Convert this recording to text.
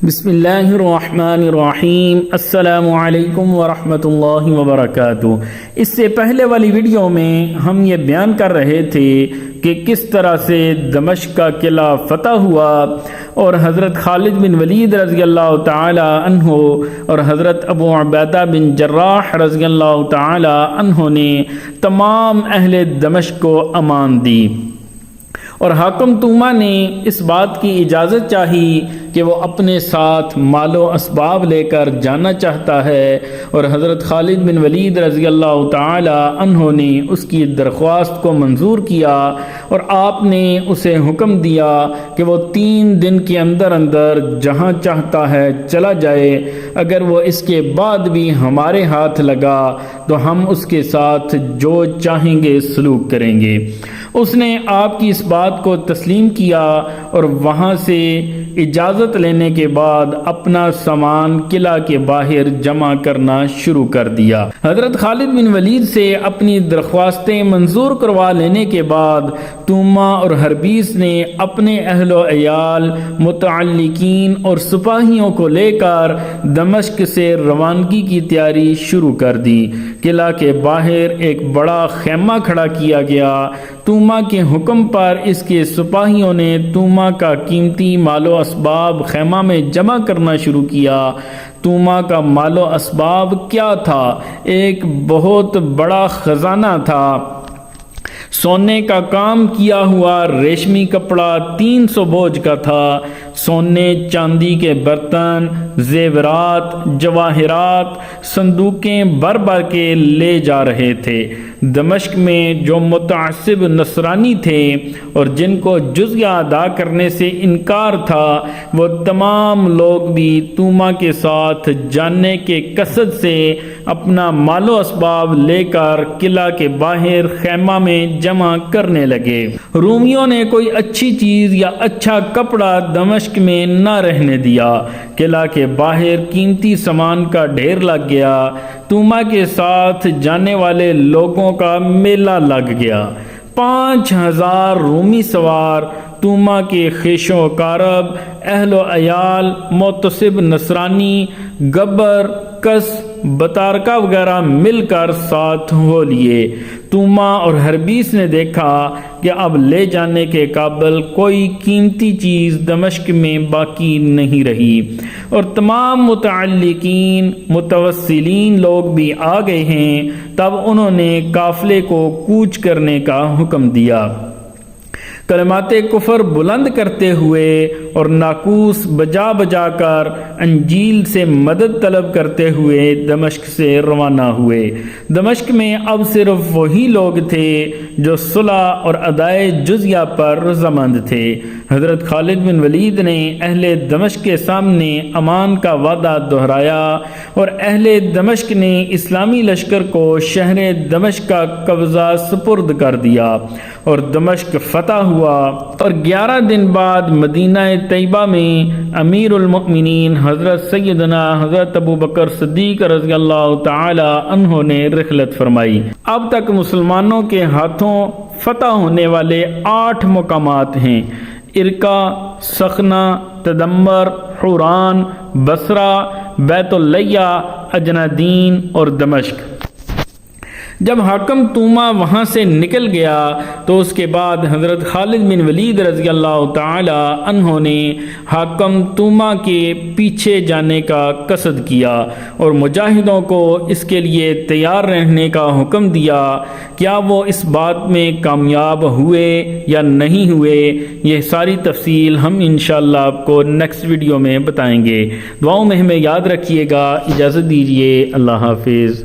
بسم اللہ الرحمن الرحیم۔ السلام علیکم ورحمۃ اللہ وبرکاتہ۔ اس سے پہلے والی ویڈیو میں ہم یہ بیان کر رہے تھے کہ کس طرح سے دمشق کا قلعہ فتح ہوا اور حضرت خالد بن ولید رضی اللہ تعالی عنہ اور حضرت ابو عبیدہ بن جراح رضی اللہ تعالی عنہ نے تمام اہل دمشق کو امان دی، اور حاکم طومہ نے اس بات کی اجازت چاہی کہ وہ اپنے ساتھ مال و اسباب لے کر جانا چاہتا ہے، اور حضرت خالد بن ولید رضی اللہ تعالی عنہ نے اس کی درخواست کو منظور کیا، اور آپ نے اسے حکم دیا کہ وہ 3 دن کے اندر اندر جہاں چاہتا ہے چلا جائے، اگر وہ اس کے بعد بھی ہمارے ہاتھ لگا تو ہم اس کے ساتھ جو چاہیں گے سلوک کریں گے۔ اس نے آپ کی اس بات کو تسلیم کیا، اور وہاں سے اجازت لینے کے بعد اپنا سامان قلعہ کے باہر جمع کرنا شروع کر دیا۔ حضرت خالد بن ولید سے اپنی درخواستیں منظور کروا لینے کے بعد طومہ اور حربیس نے اپنے اہل و عیال، متعلقین اور سپاہیوں کو لے کر دمشق سے روانگی کی تیاری شروع کر دی۔ قلعہ کے باہر ایک بڑا خیمہ کھڑا کیا گیا۔ طومہ کے حکم پر اس کے سپاہیوں نے طومہ کا قیمتی مال و اسباب خیمہ میں جمع کرنا شروع کیا۔ طومہ کا مال و اسباب کیا تھا؟ ایک بہت بڑا خزانہ تھا۔ سونے کا کام کیا ہوا ریشمی کپڑا 300 بوجھ کا تھا۔ سونے چاندی کے برتن، زیورات، جواہرات، صندوقیں بھر بھر کے لے جا رہے تھے۔ دمشق میں جو متعصب نصرانی تھے اور جن کو جزیہ ادا کرنے سے انکار تھا، وہ تمام لوگ بھی طومہ کے ساتھ جاننے کے قصد سے اپنا مال و اسباب لے کر قلعہ کے باہر خیمہ میں جمع کرنے لگے۔ رومیوں نے کوئی اچھی چیز یا اچھا کپڑا دمشق میں نہ رہنے دیا۔ قلعہ کے باہر قیمتی سامان کا ڈھیر لگ گیا۔ طومہ کے ساتھ جانے والے لوگوں کا میلہ لگ گیا۔ 5000 رومی سوار طومہ کے خیش و کارب، اہل و عیال، معتصب نصرانی، گبر، کس، بطارکہ وغیرہ مل کر ساتھ ہو لیے۔ طومہ اور حربیس نے دیکھا کہ اب لے جانے کے قابل کوئی قیمتی چیز دمشق میں باقی نہیں رہی، اور تمام متعلقین، متوسلین لوگ بھی آ گئے ہیں۔ تب انہوں نے قافلے کو کوچ کرنے کا حکم دیا۔ کلمات کفر بلند کرتے ہوئے اور ناقوس بجا بجا کر انجیل سے مدد طلب کرتے ہوئے دمشق سے روانہ ہوئے۔ دمشق میں اب صرف وہی لوگ تھے جو صلح اور ادائے جزیہ پر رضامند تھے۔ حضرت خالد بن ولید نے اہل دمشق کے سامنے امان کا وعدہ دہرایا، اور اہل دمشق نے اسلامی لشکر کو شہر دمشق کا قبضہ سپرد کر دیا، اور دمشق فتح ہوا۔ اور 11 دن بعد مدینہ طیبہ میں امیر المؤمنین حضرت سیدنا حضرت ابو بکر صدیق رضی اللہ تعالی عنہ نے رحلت فرمائی۔ اب تک مسلمانوں کے ہاتھوں فتح ہونے والے 8 مقامات ہیں: ارکا، سخنہ، تدمر، حوران، بصرہ، بیت اللیہ، اجنادین اور دمشق۔ جب حاکم طومہ وہاں سے نکل گیا تو اس کے بعد حضرت خالد بن ولید رضی اللہ تعالی عنہ نے حاکم طومہ کے پیچھے جانے کا قصد کیا، اور مجاہدوں کو اس کے لیے تیار رہنے کا حکم دیا۔ کیا وہ اس بات میں کامیاب ہوئے یا نہیں ہوئے، یہ ساری تفصیل ہم انشاءاللہ آپ کو نیکسٹ ویڈیو میں بتائیں گے۔ دعاؤں میں ہمیں یاد رکھیے گا۔ اجازت دیجیے، اللہ حافظ۔